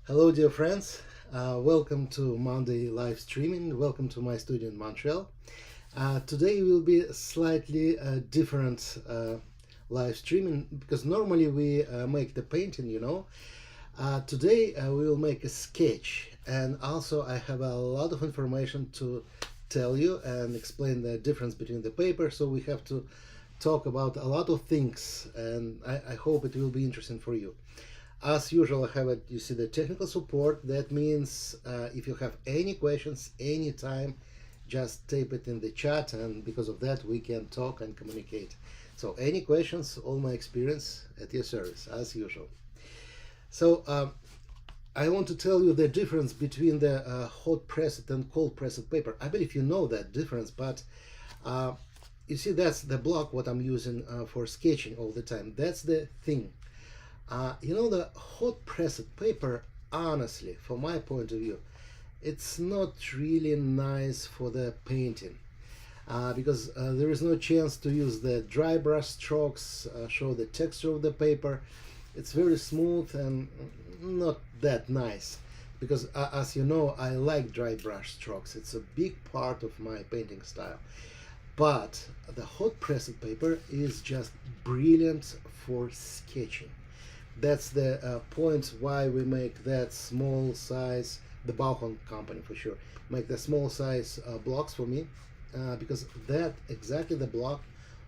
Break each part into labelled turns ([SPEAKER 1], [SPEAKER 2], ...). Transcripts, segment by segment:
[SPEAKER 1] Hello, dear friends. Welcome to Monday live streaming. Welcome to my studio in Montreal. Today will be a slightly different live streaming because normally we make the painting, Today we will make a sketch, and also I have a lot of information to tell you and explain the difference between the paper. So we have to talk about a lot of things, and I hope it will be interesting for you. As usual, I have you see the technical support. That means if you have any questions anytime, just type it in the chat, and because of that we can talk and communicate. So any questions, all my experience at your service as usual. So I want to tell you the difference between the hot pressed and cold pressed paper. I believe you know that difference, but you see that's the block what I'm using for sketching all the time. That's the thing. The hot pressed paper, honestly, from my point of view, it's not really nice for the painting because there is no chance to use the dry brush strokes, show the texture of the paper. It's very smooth and not that nice because as you know, I like dry brush strokes. It's a big part of my painting style. But the hot pressed paper is just brilliant for sketching. That's the point why we make that small size, the Baohong company for sure, make the small size blocks for me because that exactly the block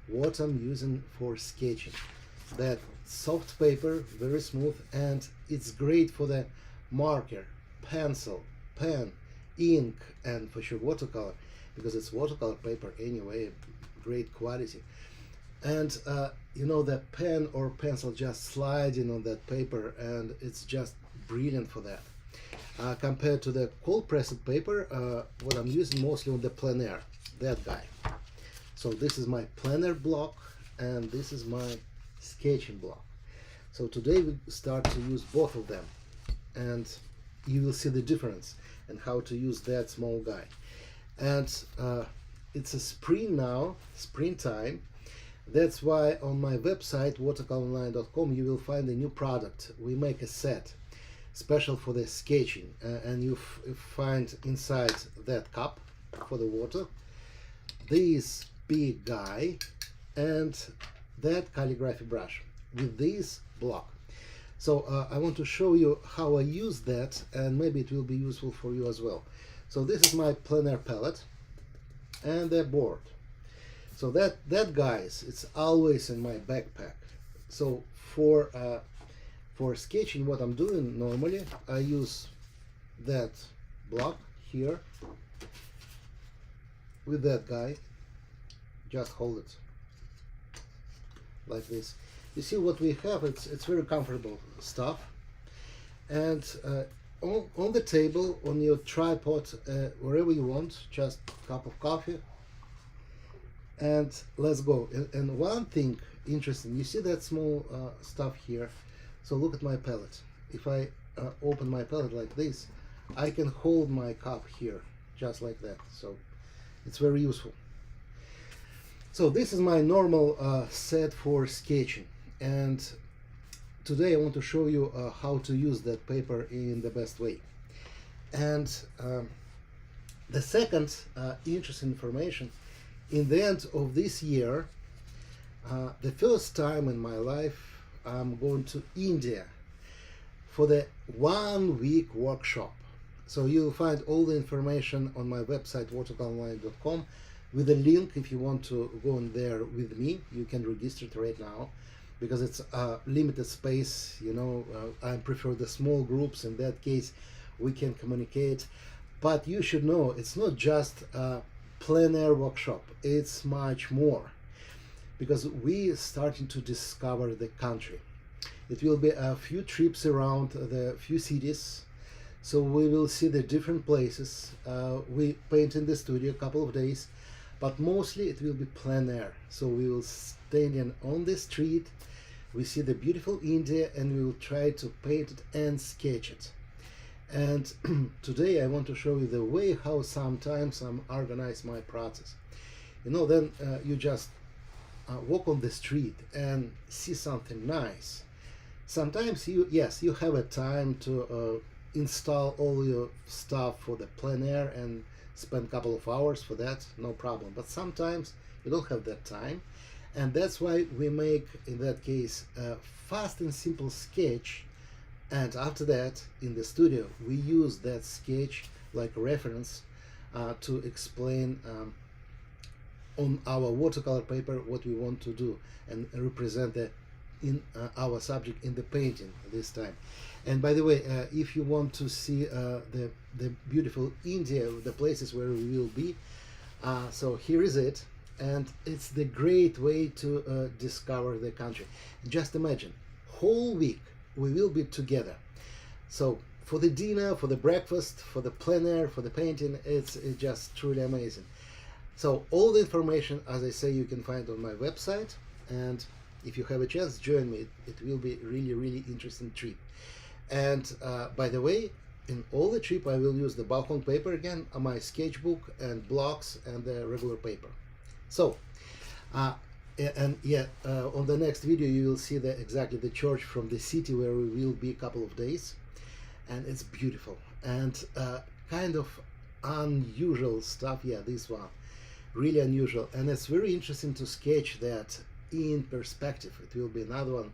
[SPEAKER 1] what I'm using for sketching. That soft paper, very smooth, and it's great for the marker, pencil, pen, ink, and for sure watercolor because it's watercolor paper anyway, great quality. And the pen or pencil just sliding on that paper, and it's just brilliant for that. Compared to the cold pressed paper, what I'm using mostly on the plein, that guy. So this is my plein block, and this is my sketching block. So today we start to use both of them, and you will see the difference and how to use that small guy. And it's a spring now, springtime. That's why on my website watercolorline.com you will find a new product. We make a set special for the sketching, and you find inside that cup for the water this big guy and that calligraphy brush with this block. So I want to show you how I use that, and maybe it will be useful for you as well. So this is my plein palette and the board. So that guys, it's always in my backpack. So for sketching, what I'm doing normally, I use that block here with that guy. Just hold it like this. You see what we have? It's very comfortable stuff. And on the table, on your tripod, wherever you want, just a cup of coffee. And let's go. And one thing interesting, you see that small stuff here? So look at my palette. If I open my palette like this, I can hold my cup here just like that. So it's very useful. So this is my normal set for sketching, and today I want to show you how to use that paper in the best way. And the second interesting information, in the end of this year, the first time in my life, I'm going to India for the 1 week workshop. So you'll find all the information on my website watercolorline.com with a link. If you want to go in there with me, you can register it right now because it's a limited space. I prefer the small groups. In that case, we can communicate. But you should know it's not just plein air workshop, it's much more because we starting to discover the country. It will be a few trips around the few cities, so we will see the different places. We paint in the studio a couple of days, but mostly it will be plein air. So we will stand on the street, we see the beautiful India, and we will try to paint it and sketch it. And today I want to show you the way how sometimes I organize my process. Then you just walk on the street and see something nice. Sometimes you have a time to install all your stuff for the plein air and spend a couple of hours for that, no problem. But sometimes you don't have that time, and that's why we make, in that case, a fast and simple sketch, and after that in the studio we use that sketch like a reference to explain on our watercolor paper what we want to do and represent our subject in the painting this time. And by the way, if you want to see the beautiful India, the places where we will be, so here is it, and it's the great way to discover the country. Just imagine, whole week we will be together. So for the dinner, for the breakfast, for the plein air, for the painting, it's just truly amazing. So all the information, as I say, you can find on my website, and if you have a chance, join me. It will be really interesting trip. And by the way, in all the trip I will use the Baohong paper again, my sketchbook and blocks and the regular paper. So on the next video you will see exactly the church from the city where we will be a couple of days, and it's beautiful and kind of unusual stuff. Yeah, this one really unusual, and it's very interesting to sketch that in perspective. It will be another one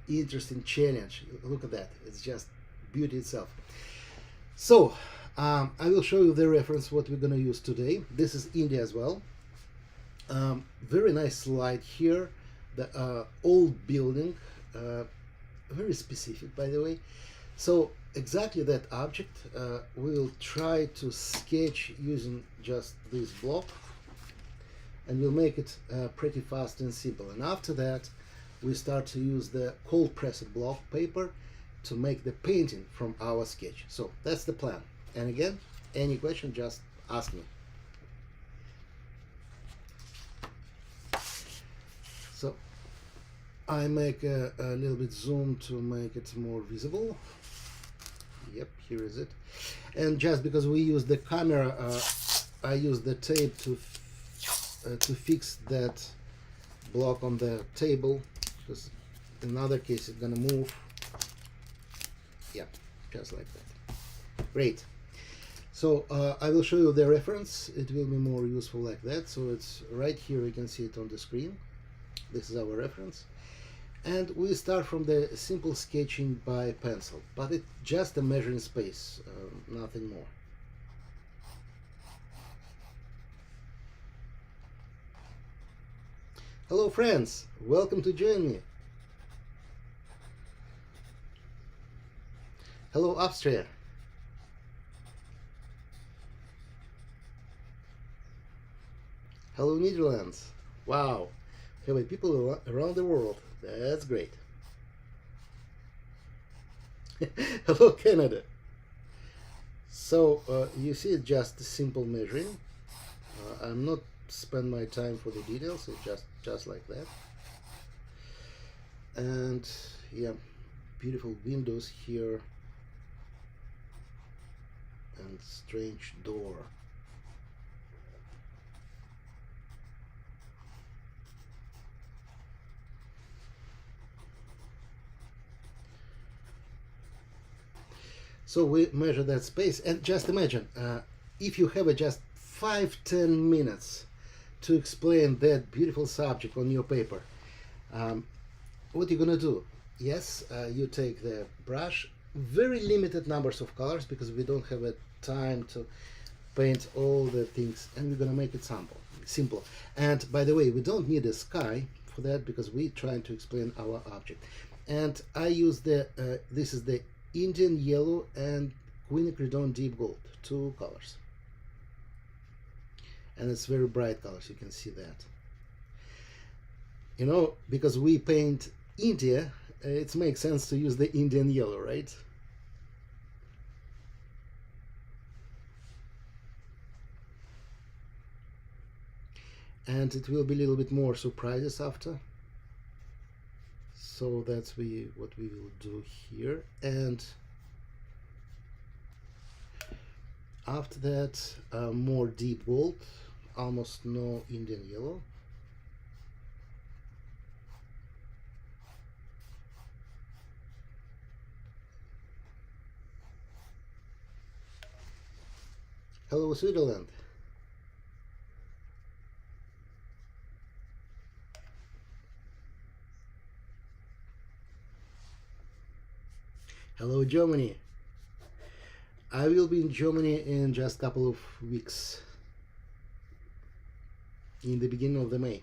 [SPEAKER 1] interesting challenge. Look at that, it's just beauty itself. So I will show you the reference what we're gonna use today. This is India as well. Very nice slide here, the old building, very specific by the way. So exactly that object we will try to sketch using just this block, and we'll make it pretty fast and simple. And after that we start to use the cold pressed block paper to make the painting from our sketch. So that's the plan. And again, any question, just ask me. So I make a little bit zoom to make it more visible. Yep, here is it. And just because we use the camera, I use the tape to fix that block on the table, because in other case it's gonna move. Yeah, just like that. Great. So I will show you the reference. It will be more useful like that. So it's right here, you can see it on the screen. This is our reference, and we start from the simple sketching by pencil, but it's just a measuring space, nothing more. Hello friends, welcome to join me. Hello Austria. Hello Netherlands. Wow, have people around the world. That's great. Hello Canada. So you see, it's just simple measuring. I'm not spend my time for the details, so just like that. And yeah, beautiful windows here and strange door. So we measure that space, and just imagine if you have just 5-10 minutes to explain that beautiful subject on your paper, what you're gonna do? Yes, you take the brush, very limited numbers of colors because we don't have a time to paint all the things, and we're gonna make it simple. And by the way, we don't need a sky for that because we're trying to explain our object. And I use this is the Indian yellow and Quinacridone deep gold, 2 colors, and it's very bright colors, you can see that. You know, because we paint India, it makes sense to use the Indian yellow, right? And it will be a little bit more surprises after. So that's what we will do here. And after that, more deep gold, almost no Indian yellow. Hello, Switzerland. Hello, Germany. I will be in Germany in just a couple of weeks, in the beginning of the May.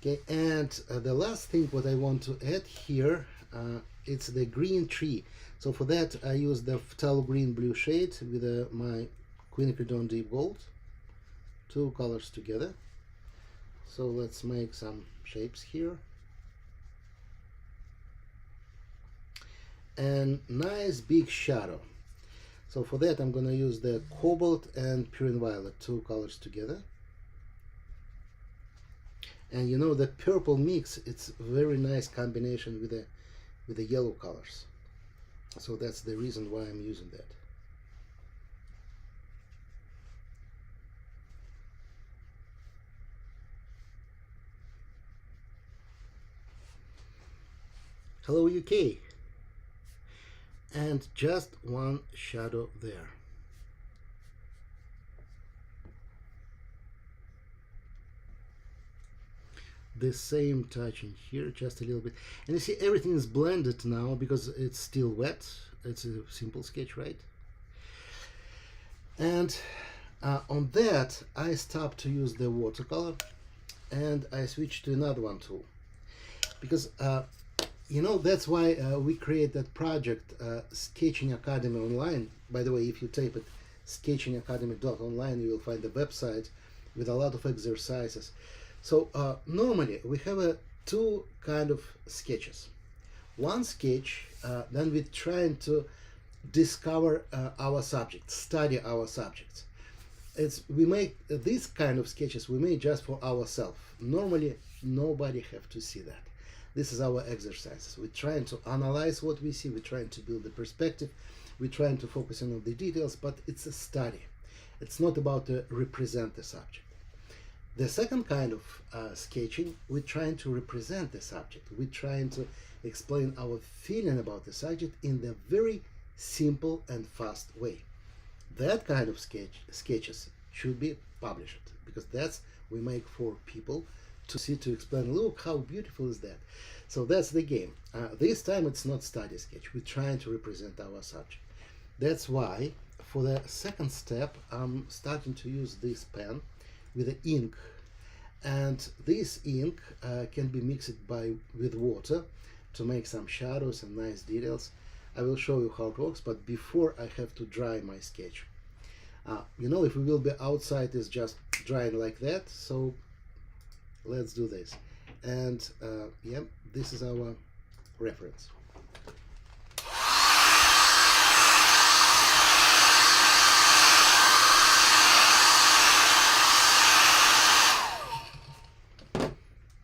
[SPEAKER 1] Okay, and the last thing what I want to add here, it's the green tree. So for that I use the Phthalo green blue shade with my Quinacridone deep gold, two colors together. So let's make some shapes here. And nice big shadow. So for that I'm gonna use the Cobalt and Pyrrol Violet, two colors together. And you know, the purple mix, it's a very nice combination with the yellow colors. So that's the reason why I'm using that. Hello, UK. And just one shadow there. The same touch in here, just a little bit. And you see everything is blended now because it's still wet. It's a simple sketch, right? And on that I stopped to use the watercolor and I switched to another one tool, because you know, that's why we create that project, Sketching Academy Online. By the way, if you type it sketchingacademy.online, you will find the website with a lot of exercises. So normally we have two kind of sketches. One sketch, then we're trying to discover our subject, study our subjects. We make these kind of sketches, we make just for ourselves. Normally nobody have to see that. This is our exercises. We're trying to analyze what we see, we're trying to build the perspective, we're trying to focus on the details, but it's a study. It's not about to represent the subject. The second kind of sketching, we're trying to represent the subject. We're trying to explain our feeling about the subject in the very simple and fast way. That kind of sketches should be published, because that's we make for people to see, to explain, look how beautiful is that. So that's the game. This time it's not study sketch. We're trying to represent our subject. That's why for the second step I'm starting to use this pen with the ink, and this ink can be mixed with water to make some shadows and nice details. I will show you how it works, but before I have to dry my sketch. You know, if we will be outside, it's just drying like that. So let's do this. And yeah, this is our reference.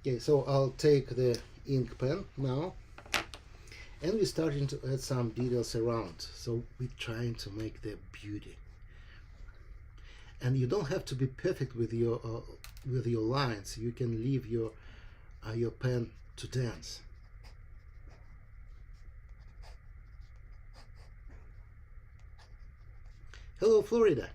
[SPEAKER 1] Okay, so I'll take the ink pen now, and we're starting to add some details around. So we're trying to make the beauty. And you don't have to be perfect with your lines. You can leave your pen to dance. Hello, Florida.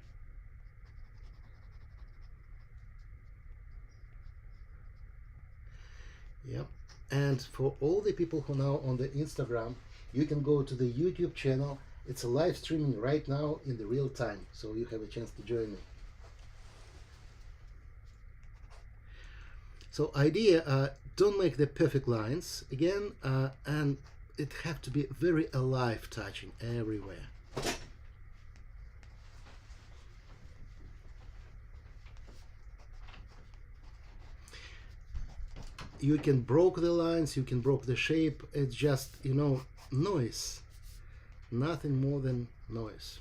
[SPEAKER 1] Yep. And for all the people who now on the Instagram, you can go to the YouTube channel. It's a live streaming right now in the real time, so you have a chance to join me. So idea, don't make the perfect lines again, and it have to be very alive, touching everywhere. You can broke the lines, you can broke the shape. It's just, you know, noise, nothing more than noise.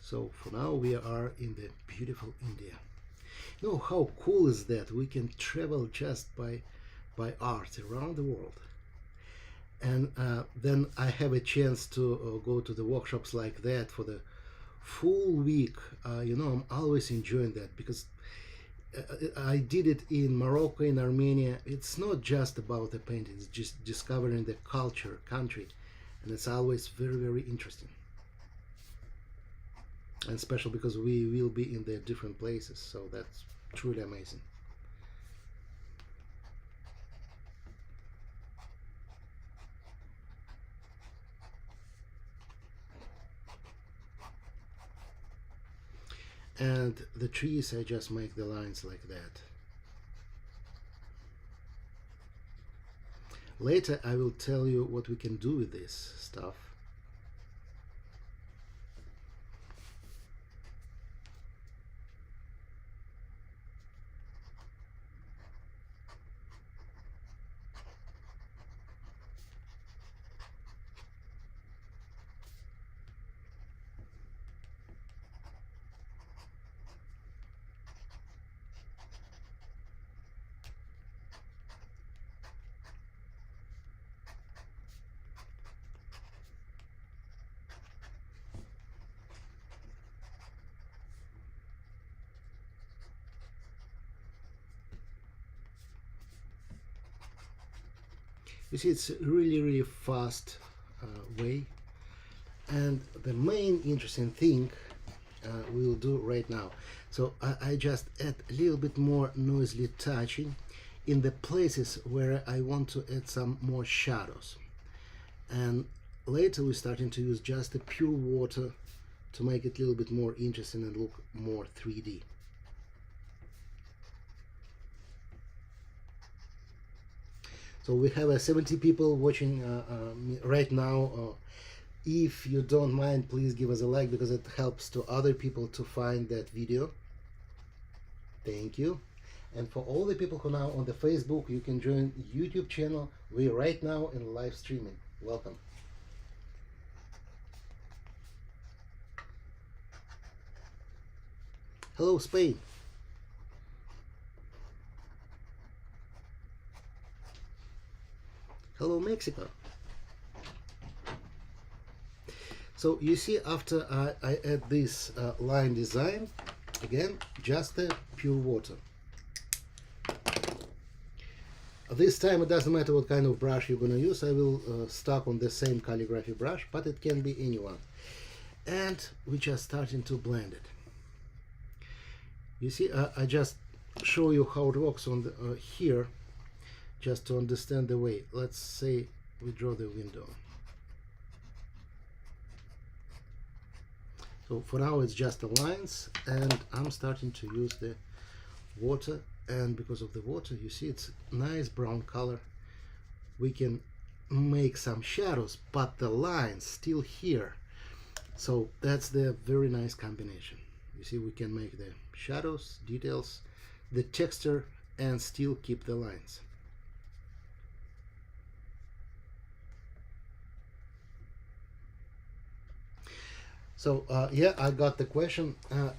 [SPEAKER 1] So for now we are in the beautiful India. You know how cool is that? We can travel just by art around the world. And then I have a chance to go to the workshops like that for the full week. I'm always enjoying that because I did it in Morocco, in Armenia. It's not just about the painting, it's just discovering the culture, country, and it's always very, very interesting. And special because we will be in the different places, so that's truly amazing. And the trees, I just make the lines like that. Later I will tell you what we can do with this stuff. You see, it's really, really fast way. And the main interesting thing we will do right now. So I just add a little bit more noisily touching in the places where I want to add some more shadows. And later we're starting to use just the pure water to make it a little bit more interesting and look more 3D. So we have 70 people watching right now. If you don't mind, please give us a like because it helps to other people to find that video. Thank you. And for all the people who are now on the Facebook, you can join YouTube channel. We're right now in live streaming. Welcome. Hello, Spain. Hello, Mexico. So you see, after I add this line design, again, just the pure water. This time it doesn't matter what kind of brush you're going to use. I will start on the same calligraphy brush, but it can be anyone. And we're just starting to blend it. You see, I just show you how it works on the, here, just to understand the way. Let's say we draw the window. So for now it's just the lines, and I'm starting to use the water, and because of the water, you see it's nice brown color. We can make some shadows, but the lines still here. So that's the very nice combination. You see, we can make the shadows, details, the texture, and still keep the lines. So yeah, I got the question.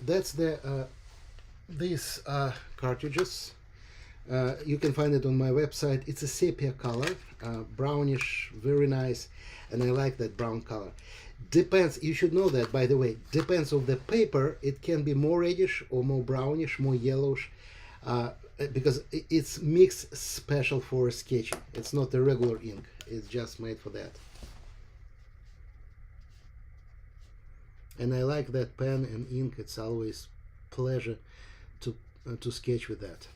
[SPEAKER 1] That's the these cartridges. You can find it on my website. It's a sepia color, brownish, very nice, and I like that brown color. Depends, you should know that, by the way, depends on the paper. It can be more reddish or more brownish, more yellowish, because it's mixed special for sketching. It's not a regular ink, it's just made for that. And I like that pen and ink. It's always pleasure to sketch with that.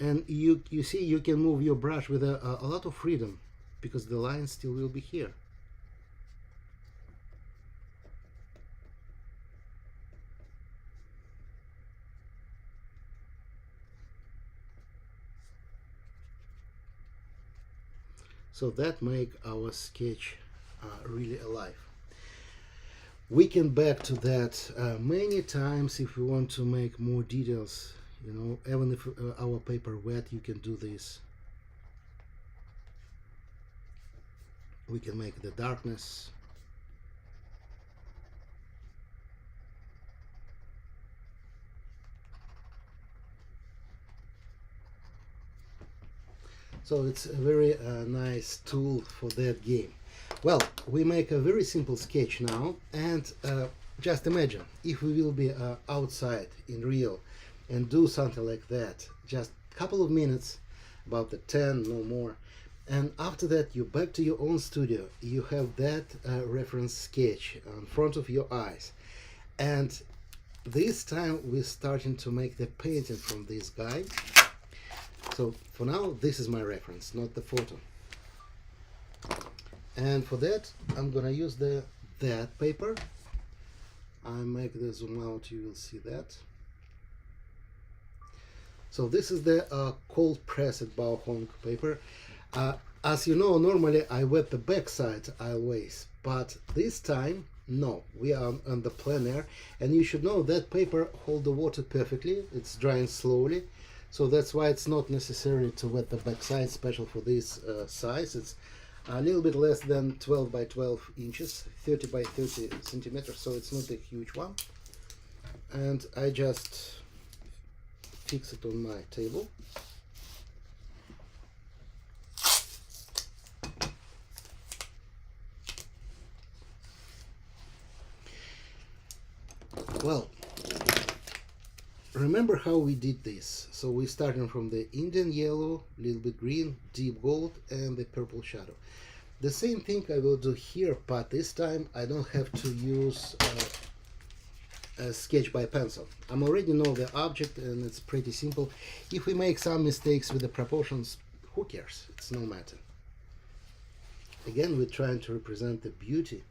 [SPEAKER 1] And you see, you can move your brush with a lot of freedom because the lines still will be here. So that make our sketch really alive. We can back to that many times if we want to make more details. You know, even if our paper wet, you can do this. We can make the darkness. So it's a very nice tool for that game. Well, we make a very simple sketch now, and just imagine if we will be outside in Rio and do something like that, just a couple of minutes, about the 10, no more, and after that you back to your own studio, you have that reference sketch in front of your eyes, and this time we're starting to make the painting from this guy. So for now, this is my reference, not the photo. And for that, I'm gonna use that paper. I make the zoom out, you will see that. So this is the cold pressed Baohong paper. As you know, normally I wet the back side always, but this time, no, we are on the plein air, and you should know that paper hold the water perfectly. It's drying slowly. So that's why it's not necessary to wet the back side, special for this size. It's a little bit less than 12 by 12 inches, 30 by 30 centimeters, so it's not a huge one. And I just fix it on my table. Well, remember how we did this. So we started from the Indian yellow, little bit green, deep gold, and the purple shadow. The same thing I will do here, but this time I don't have to use a sketch by pencil. I already know the object, and it's pretty simple. If we make some mistakes with the proportions, who cares? It's no matter. Again, we're trying to represent the beauty.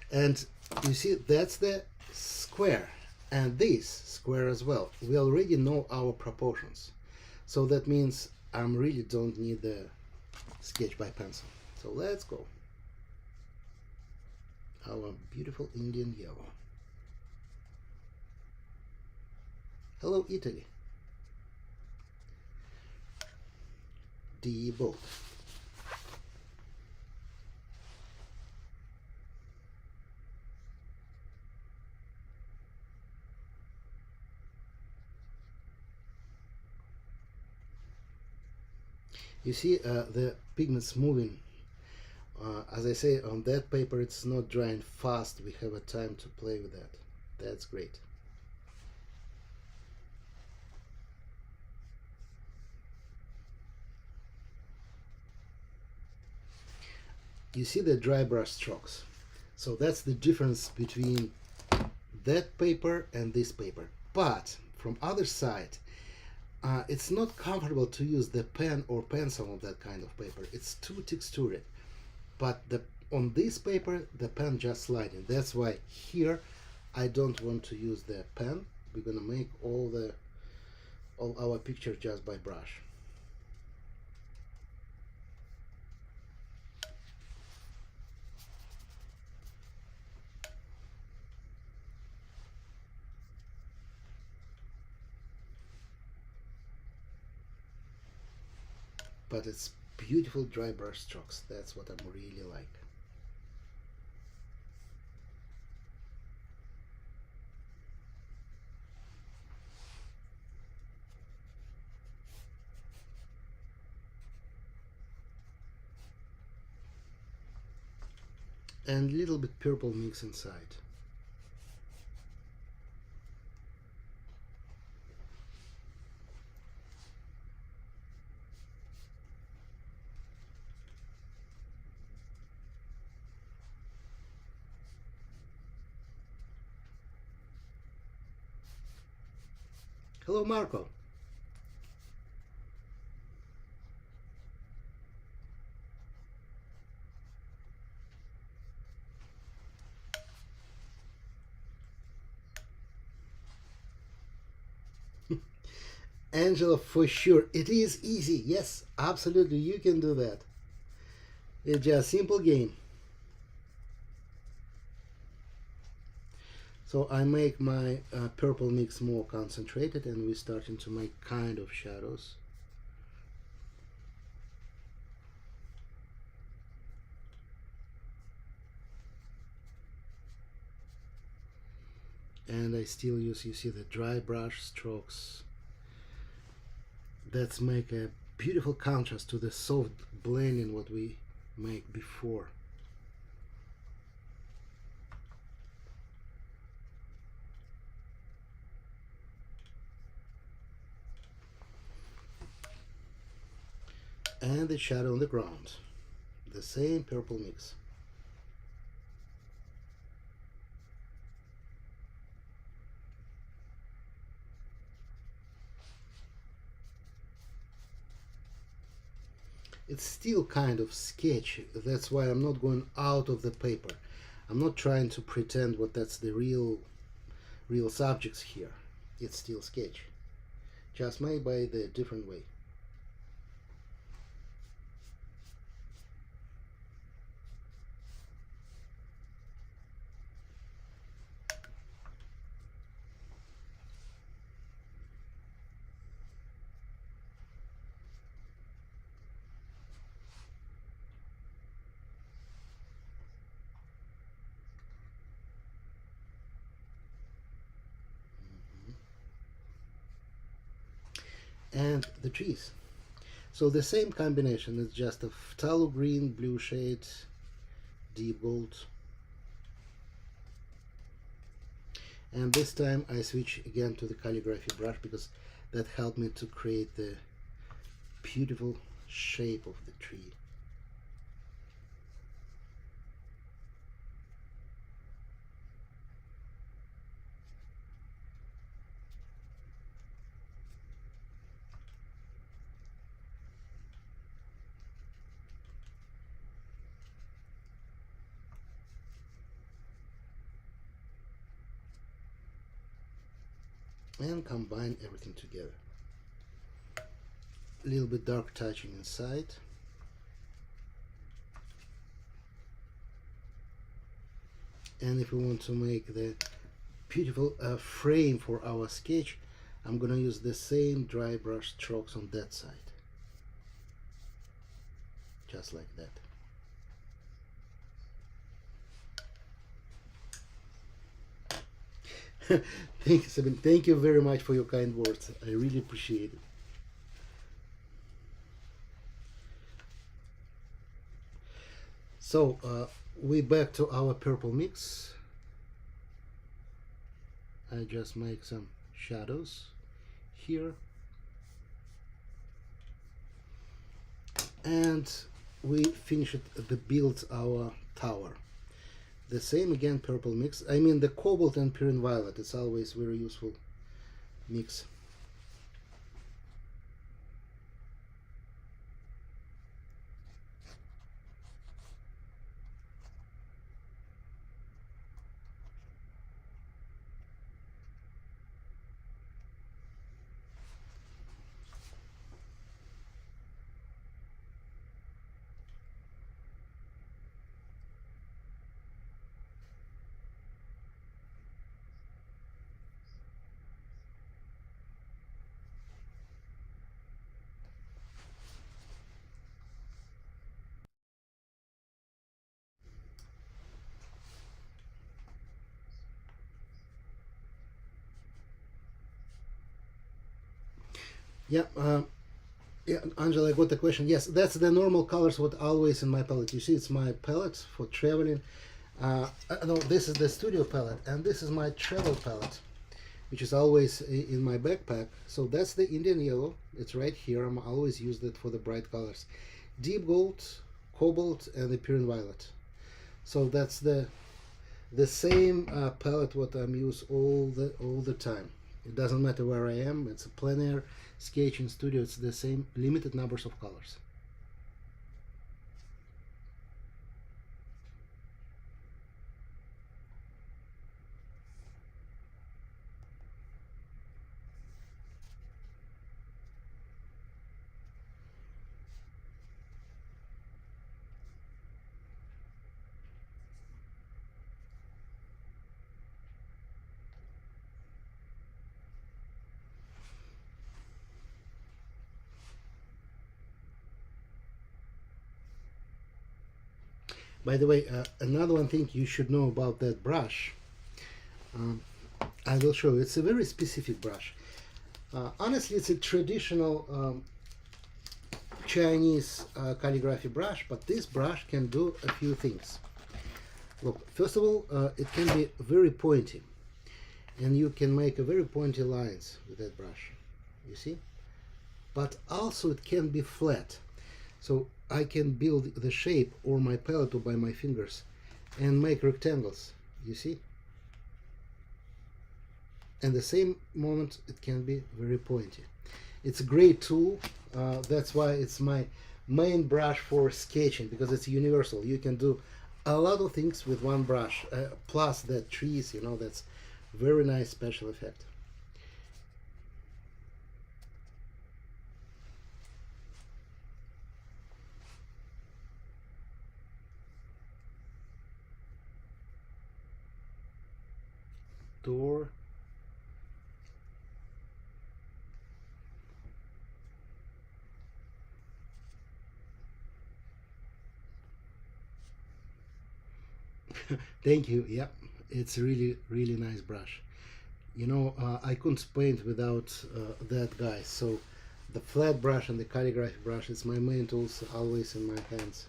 [SPEAKER 1] And you see, that's the square. And this square as well. We already know our proportions. So that means I really don't need the sketch by pencil. So let's go. Our beautiful Indian yellow. Hello, Italy. The boat. You see the pigments moving. As I say, on that paper it's not drying fast. We have a time to play with that. That's great. You see the dry brush strokes. So that's the difference between that paper and this paper. But from other side, it's not comfortable to use the pen or pencil on that kind of paper. It's too textured. But on this paper, the pen just sliding. That's why here I don't want to use the pen. We're gonna make all our picture just by brush. But it's beautiful dry brush strokes. That's what I'm really like. And a little bit purple mix inside. Hello, Marco. Angela, for sure. It is easy. Yes, absolutely. You can do that. It's just a simple game. So I make my purple mix more concentrated, and we're starting to make kind of shadows. And I still use, you see the dry brush strokes. That's make a beautiful contrast to the soft blending what we make before. And the shadow on the ground, the same purple mix. It's still kind of sketchy, that's why I'm not going out of the paper. I'm not trying to pretend what that's the real subjects here. It's still sketch, just made by the different way. And the trees. So the same combination, it's just a phthalo green, blue shade, deep gold. And this time I switch again to the calligraphy brush because that helped me to create the beautiful shape of the tree. And combine everything together. A little bit dark touching inside. And if we want to make the beautiful frame for our sketch, I'm gonna use the same dry brush strokes on that side. Just like that. Thank you, Sabine. Thank you very much for your kind words. I really appreciate it. So we back to our purple mix. I just make some shadows here. And we finish it the build our tower. The same again purple mix. I mean the cobalt and Pyrrol violet. It's always very useful mix. Yeah, Angela, I got the question. Yes, that's the normal colors what always in my palette. You see, it's my palette for traveling. No, this is the studio palette, and this is my travel palette, which is always in my backpack. So that's the Indian yellow. It's right here. I'm always use it for the bright colors. Deep gold, cobalt, and the Pyrrol violet. So that's the same palette what I'm use all the time. It doesn't matter where I am. It's a plein air sketching studio. It's the same limited numbers of colors. By the way, another one thing you should know about that brush, I will show you. It's a very specific brush. Honestly, it's a traditional Chinese calligraphy brush, but this brush can do a few things. Look, first of all, it can be very pointy, and you can make a very pointy lines with that brush, you see? But also it can be flat, so I can build the shape or my palette or by my fingers and make rectangles, you see? And the same moment it can be very pointy. It's a great tool, that's why it's my main brush for sketching, because it's universal. You can do a lot of things with one brush, plus that trees, you know, that's very nice special effect. Door. Thank you. Yeah, it's really nice brush. You know, I couldn't paint without that, guys. So the flat brush and the calligraphy brush is my main tools, always in my hands.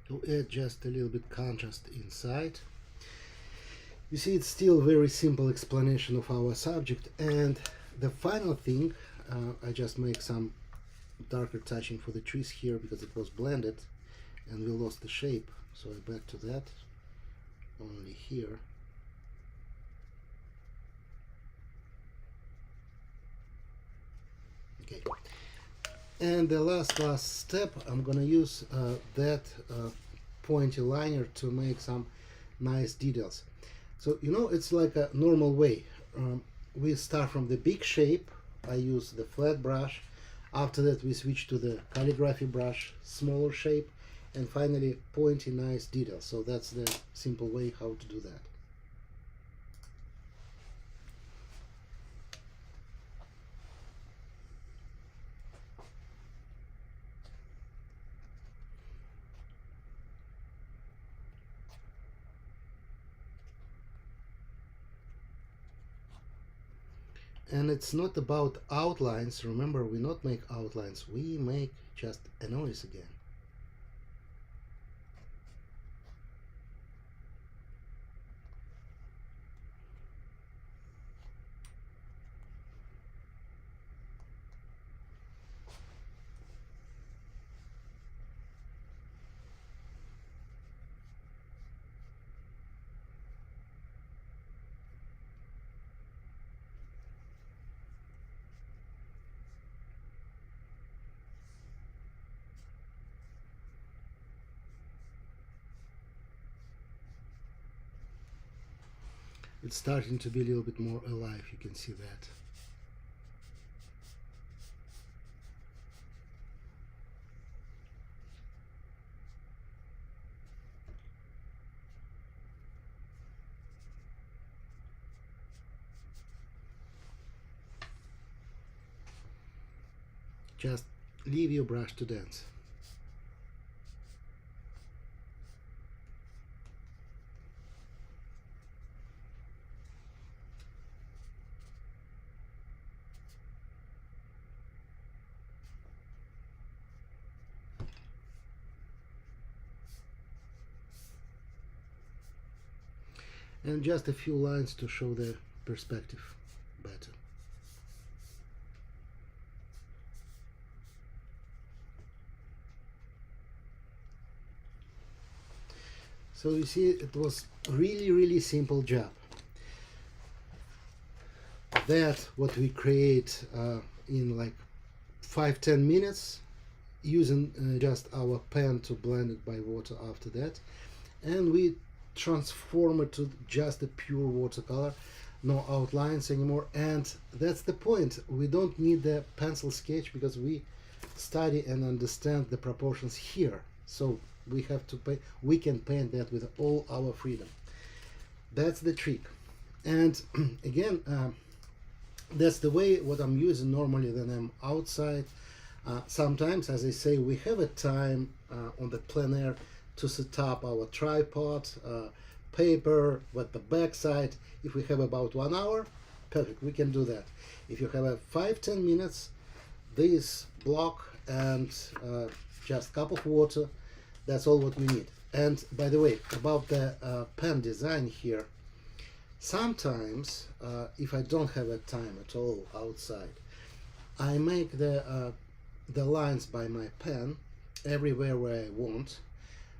[SPEAKER 1] To add just a little bit contrast inside. You see, it's still very simple explanation of our subject, and the final thing, I just make some darker touching for the trees here because it was blended and we lost the shape, so I back to that only here. Okay, and the last step, I'm gonna use that pointy liner to make some nice details. So, you know, it's like a normal way. We start from the big shape. I use the flat brush. After that we switch to the calligraphy brush, smaller shape, and finally pointy nice details. So that's the simple way how to do that. And it's not about outlines. Remember, we not make outlines, we make just a noise again. It's starting to be a little bit more alive, you can see that. Just leave your brush to dance. And just a few lines to show the perspective better. So you see, it was really simple job. That what we create in like 5-10 minutes, using just our pen to blend it by water after that, and we transform it to just a pure watercolor. no outlines anymore, and that's the point. We don't need the pencil sketch because we study and understand the proportions here, so we have to pay, we can paint that with all our freedom. That's the trick. And again, that's the way what I'm using normally when I'm outside. Sometimes, as I say, we have a time on the plein air to set up our tripod, paper with the backside. If we have about 1 hour, perfect, we can do that. If you have a 5-10 minutes, this block and just cup of water, that's all what we need. And by the way, about the pen design here, sometimes if I don't have a time at all outside, I make the lines by my pen everywhere where I want,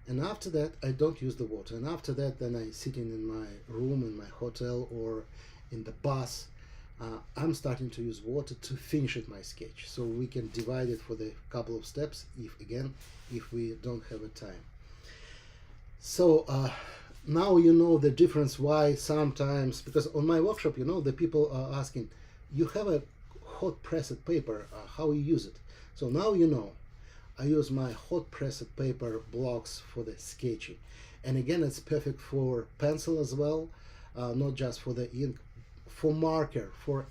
[SPEAKER 1] and after that I don't use the water, and after that then I sitting in my room in my hotel or in the bus, I'm starting to use water to finish it my sketch, so we can divide it for the couple of steps if we don't have a time. So now you know the difference why sometimes, because on my workshop, you know, the people are asking, you have a hot pressed paper, how you use it. So now you know, I use my hot pressed paper blocks for the sketching. And again, it's perfect for pencil as well, not just for the ink, for marker, for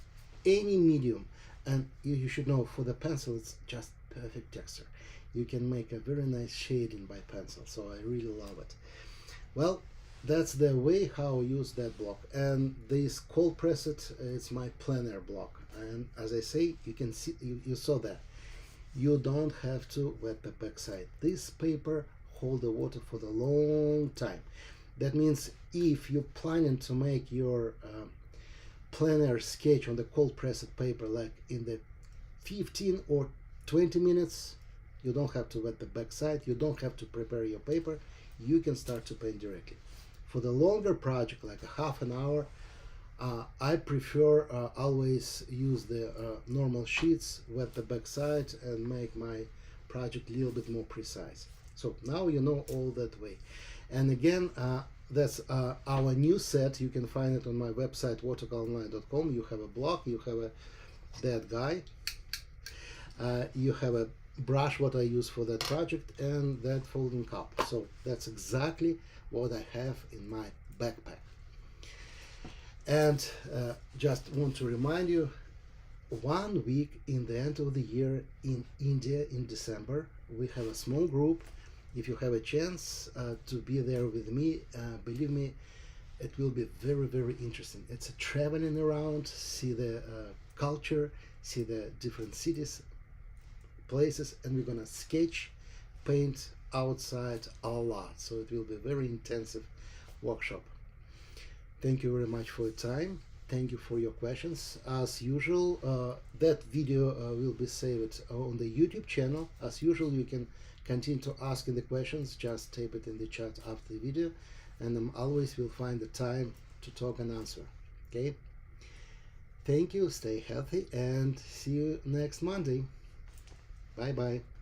[SPEAKER 1] any medium. And you should know, for the pencil, it's just perfect texture. You can make a very nice shading by pencil, so I really love it. Well, that's the way how I use that block. And this cold pressed, it's my plein air block. And as I say, you can see, you saw that. You don't have to wet the backside. This paper hold the water for the long time. That means if you're planning to make your plein air sketch on the cold pressed paper, like in the 15 or 20 minutes, you don't have to wet the backside, you don't have to prepare your paper, you can start to paint directly. For the longer project, like a half an hour, I prefer always use the normal sheets, wet the backside, and make my project a little bit more precise. So now you know all that way. And again, that's our new set. You can find it on my website, watercolorline.com. You have a block, you have that guy, you have a brush what I use for that project, and that folding cup. So that's exactly what I have in my backpack. And just want to remind you, 1 week in the end of the year in India in December, we have a small group. If you have a chance to be there with me, believe me, it will be very, very interesting. It's a traveling around, see the culture, see the different cities, places, and we're gonna sketch, paint outside a lot. So it will be a very intensive workshop. Thank you very much for your time. Thank you for your questions. As usual, that video will be saved on the YouTube channel. As usual, you can continue to ask the questions. Just type it in the chat after the video, and I always will find the time to talk and answer. Okay? Thank you. Stay healthy, and see you next Monday. Bye bye.